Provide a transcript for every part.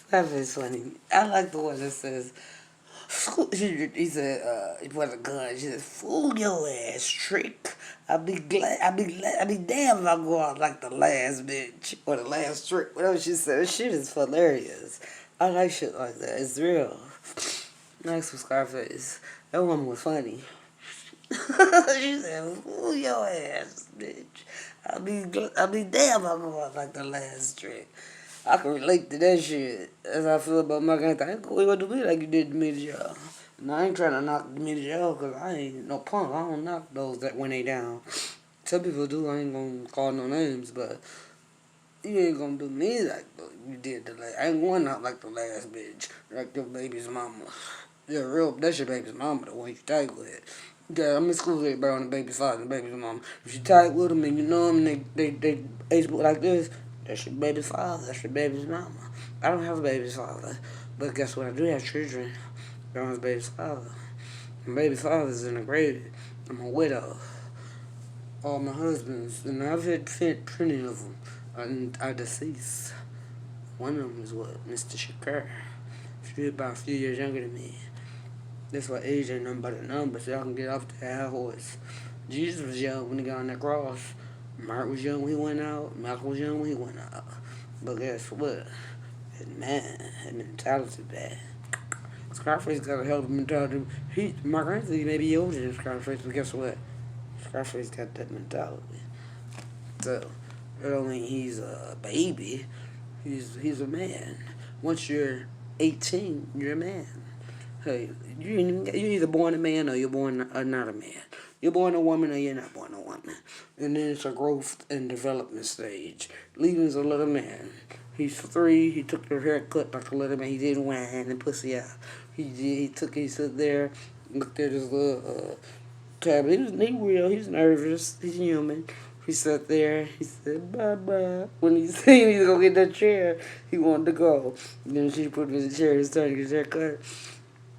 Scarface funny. I like the one that says, he said, he put a gun. She said, "Fool your ass, trick. I be damned if I go out like the last bitch or the last trick." Whatever she said, that shit is hilarious. I like shit like that. It's real. Nice with Scarface. That woman was funny. She said, "Fool your ass, bitch. I be damned if I go out like the last trick." I can relate to that shit. As I feel about my kind of thing. I ain't gonna do me like you did to me to y'all. And I ain't trying to knock me to y'all because I ain't no punk. I don't knock those that when they down. Some people do. I ain't gonna call no names, but you ain't gonna do me like you did the last. I ain't going out like the last bitch, like your baby's mama. Yeah, real. That's your baby's mama, the one you tight with. Yeah, I'm in school with bro, and the baby father and the baby's mama. If you tight with them and you know them, and they age like this. That's your baby's father. That's your baby's mama. I don't have a baby's father, but guess what? I do have children. I don't have a baby's father. My baby father's in the grave. I'm a widow. All my husbands, and I've had plenty of them, are deceased. One of them is what? Mr. Shakur. She's about a few years younger than me. That's why age ain't nothing but a number, so y'all can get off that high horse. Jesus was young when he got on that cross. Mark was young when he went out. Malcolm was young when he went out. But guess what? His mentality bad. Scarface got a hell of a mentality. Mark Anthony may be older than Scarface, but guess what? Scarface got that mentality. So, I don't mean he's a baby. He's a man. Once you're 18, you're a man. Hey, you're either born a man or you're born not a man. You're born a woman or you're not born a woman. And then it's a growth and development stage. Leaving's a little man. He's 3. He took the haircut like a little man. He didn't whine and pussy out. He stood there, looked at his little tablet. He real. He's nervous. He's human. He sat there. He said, bye-bye. When he seen he was going to get that chair, he wanted to go. And then she put him in the chair. He started to get his haircut.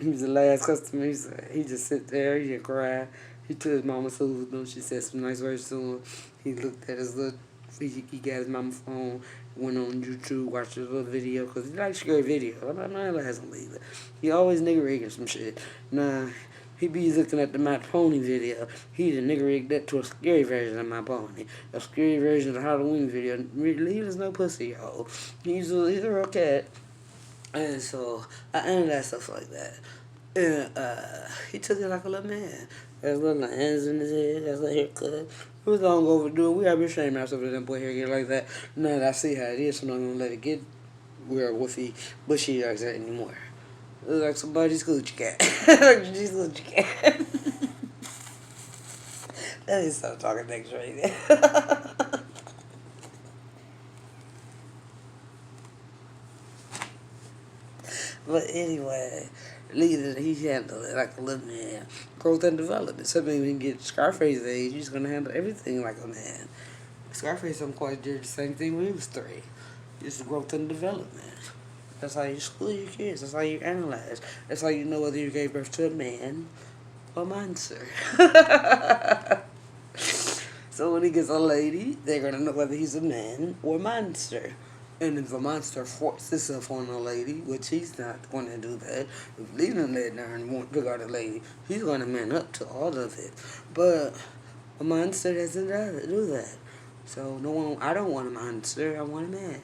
He was the last customer. He just sit there. He didn't cry. He took his mama soothed him. She said some nice words to him. He looked at his little. He got his mama's phone. Went on YouTube, watched his little video because he likes scary video. I'm not last to leave it. He always nigga rigging some shit. Nah, he be looking at the My Pony video. He the nigga rigged that to a scary version of My Pony. A scary version of the Halloween video. Leave us no pussy, y'all. He's a real cat. And so I analyzed stuff like that. And he took it like a little man. Has little hands in his head, has a haircut. We was gonna go overdo it. We gotta be ashamed of ourselves with that boy hair get like that. Now that I see how it is, so I'm not gonna let it get real woofy, bushy like that anymore. It looks like somebody's coochie cat. She's coochie cat. Let me stop talking next right there. But anyway, he handled it like a little man. Growth and development. So when you get Scarface's age, he's gonna handle everything like a man. Scarface, I'm quite did the same thing when he was 3. It's growth and development. That's how you school your kids. That's how you analyze. That's how you know whether you gave birth to a man or a monster. So when he gets a lady, they're gonna know whether he's a man or a monster. And if a monster forces himself on a lady, which he's not going to do that, if Leland let down and won't pick out a lady, he's going to man up to all of it. But a monster doesn't do that. So I don't want a monster, I want a man.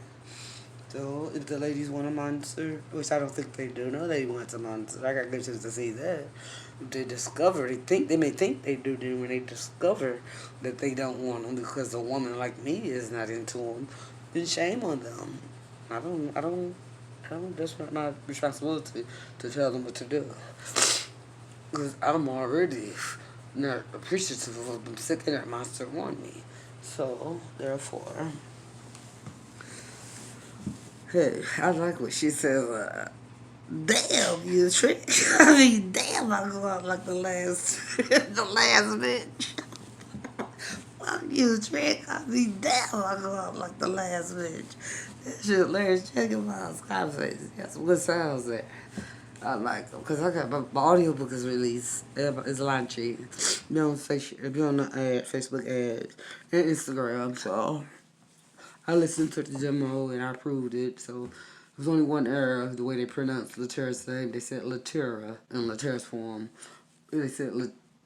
So if the ladies want a monster, which I don't think they do, no lady wants a monster. I got good chance to see that. If they may think they do, then when they discover that they don't want them because a woman like me is not into them, then shame on them. I don't, that's not my responsibility to tell them what to do. Because I'm already not appreciative of them sticking that monster on me. So, therefore, hey, I like what she says, damn, you trick. I mean, damn, I go out like the last, the last bitch. Fuck you, trick. I mean, damn, I go out like the last bitch. That shit hilarious. Check him out, Scarface. Got some good sounds there. I like them because I got my audiobook is released. It's launching. Be on Facebook ads and Instagram. So I listened to the demo and I approved it. So There's only one error, the way they pronounced Latera's name. They said Latera in Latera's form. They said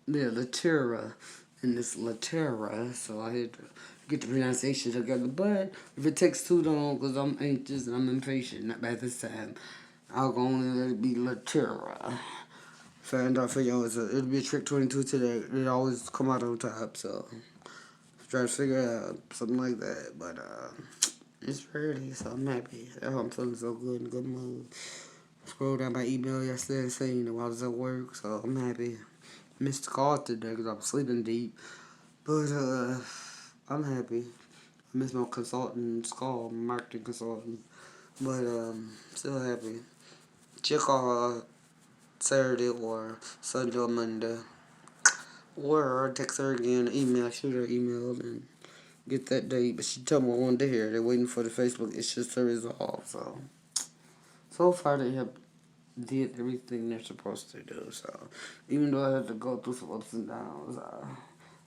Latera, and it's Latera, so I had to get the pronunciation together. But if it takes too long, because I'm anxious and I'm impatient, not bad this time, I'll go on and let it be Latera. Found out for y'all, it'll be a trick 22 today. It always come out on top, so try to figure out something like that. But it's early, so I'm happy. I'm feeling so good in a good mood. Scrolled down my email yesterday saying that I was at work, so I'm happy. Missed the call today because I was sleeping deep. But I'm happy. I missed my consultant's call, marketing consultant. But still happy. Check off Saturday or Sunday or Monday. Or text her again, email, shoot her email and get that date. But she told me I wanted to hear. They're waiting for the Facebook issues to resolve. So far they have did everything they're supposed to do. So even though I had to go through some ups and downs,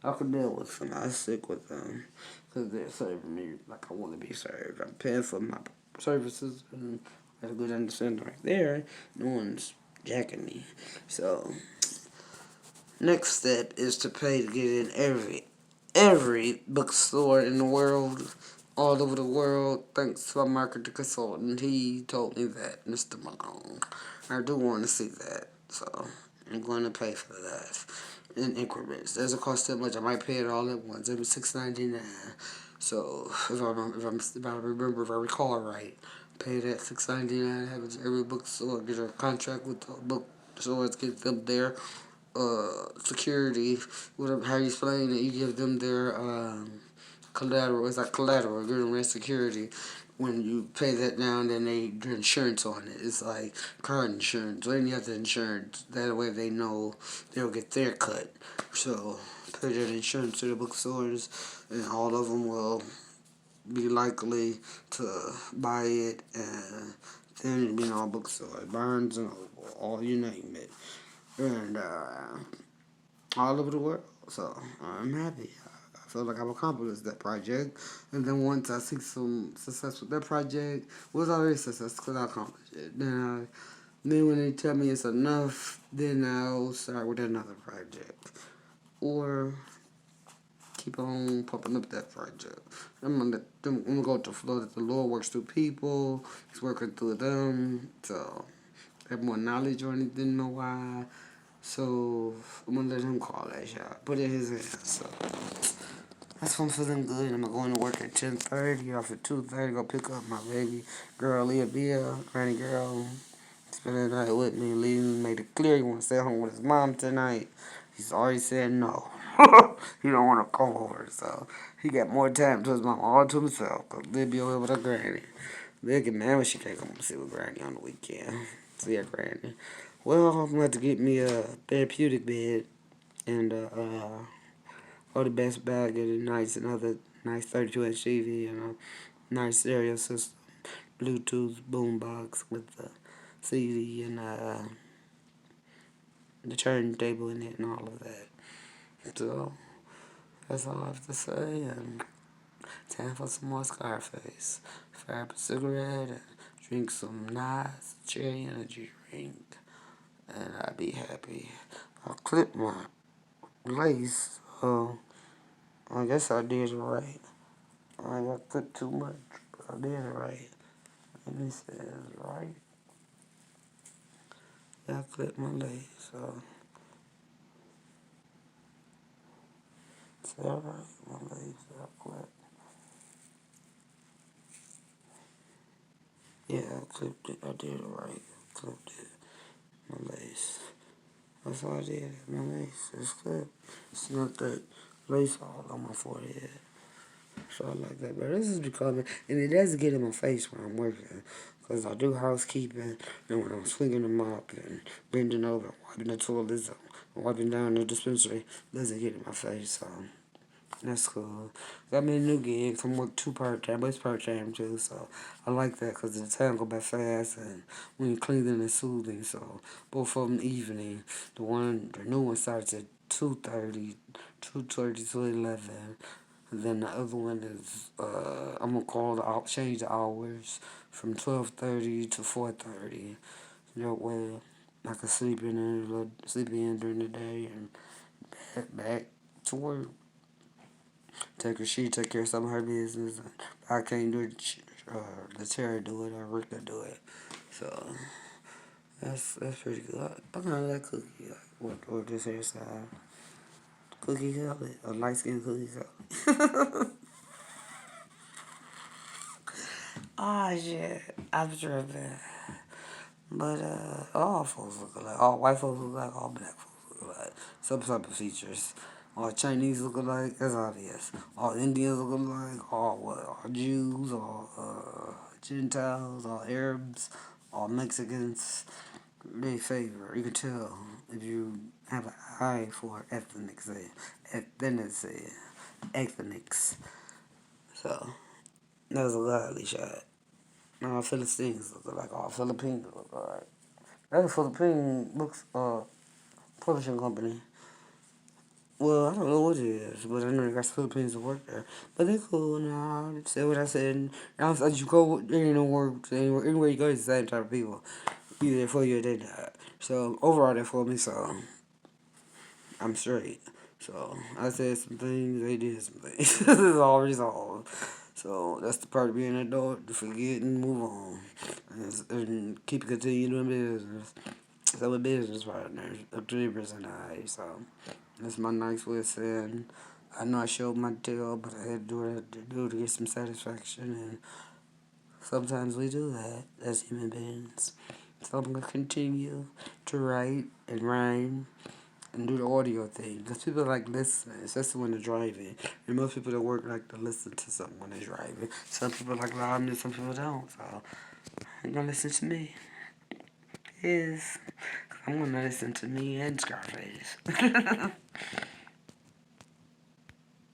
I could deal with them. I stick with them because they're serving me like I want to be served. I'm paying for my services and that's a good understanding right there. No one's jacking me. So next step is to pay to get in every bookstore in the world, all over the world. Thanks to my marketing consultant, he told me that, Mr. Malone. I do want to see that, so I'm going to pay for that in increments. Doesn't cost that much. I might pay it all at once. It was $6.99. So if I recall right, pay that $6.99. Have it every bookstore. Get a contract with the bookstores. Get them there security, whatever, how you explain it, you give them their collateral. It's like collateral, give them their security. When you pay that down, then they do insurance on it. It's like car insurance or any other insurance. That way they know they'll get their cut. So pay that insurance to the bookstores, and all of them will be likely to buy it, and then it'll be in all bookstores, Barnes and Noble, all you name it, and all over the world. So I'm happy. I feel like I've accomplished that project. And then once I see some success with that project, it was already success because I accomplished it. Then when they tell me it's enough, then I'll start with another project. Or keep on popping up that project. I'm gonna go with the flow that the Lord works through people. He's working through them. So they have more knowledge on it than know why. So I'm gonna let him call that shot. Put it in his hands. So that's why I'm feeling good. I'm going to work at 10:30. Off at 2:30. Go pick up my baby girl, Leah, granny girl. Spend the night with me. Leaving made it clear he want to stay home with his mom tonight. He's already said no. He don't want to come over. So he got more time to his mom all to himself. Cause Leah be over with her granny. Leah get mad when she can't come see with granny on the weekend. See her granny. Well, I'm going to have to get me a therapeutic bed and all the best bag of the nice, another nice 32-inch TV and a nice stereo system, Bluetooth boombox with the CD and the turntable in it and all of that. So that's all I have to say. And time for some more Scarface. Fire up a cigarette and drink some nice cherry energy drink. And I'd be happy. I'll clip my lace, so I guess I did it right. I got clipped too much, but I did it right. And it says right. Yeah, I clipped my lace, so is that right? My lace, I clipped. Yeah, I clipped it. I did it right. Clipped it. My lace. That's all I did. My lace is clipped. It's not that lace all on my forehead. So I like that. But this is becoming, and it does get in my face when I'm working. Because I do housekeeping, and when I'm swinging the mop and bending over, wiping the toilets, wiping down the dispensary, it doesn't get in my face. So that's cool. Got me a new gig. I'm working 2 part-time, but it's part-time too. So I like that because the time go by fast, and when you're cleaning and soothing. So both of them evening. The new one starts at 2:30 to 11. And then the other one is I'm gonna call the change the hours from 12:30 to 4:30. That way I can sleep in during the day and back to work. She take care of some of her business. I can't do it. Latera do it or Rika do it. So that's pretty good. I kind of like Cookie. Like, what this hairstyle? Cookie color, a light skin cookie color. Oh shit, I'm tripping. But all folks look alike. All white folks look alike. All black folks look alike. Some type of features. All Chinese look alike. That's obvious. All Indians look alike. All what? All Jews. All Gentiles. All Arabs. All Mexicans. They favor. You can tell if you have an eye for ethnicity. Ethnics. So that was a lovely shot. All Philistines look alike. All Philippines look alike. That's a Philippine books publishing company. Well, I don't know what it is, but I know they got Philippines to work there. But they cool now. They said what I said. And as you go, there ain't no work. Anywhere you go, it's the same type of people. You there for you, they not. So overall, they for me. So I'm straight. So I said some things, they did some things. This is all resolved. So that's the part of being an adult, to forget and move on. And keep continuing doing business. So a business partner, a dreamers and I. So that's my nice way of saying I know I showed my tail, but I had to do what I had to do to get some satisfaction. And sometimes we do that as human beings. So I'm going to continue to write and rhyme and do the audio thing. Because people like listening, especially when they're driving. And most people that work like to listen to something when they're driving. Some people like loudness, some people don't. So you're going to listen to me. Is I'm going to listen to me and Scarface.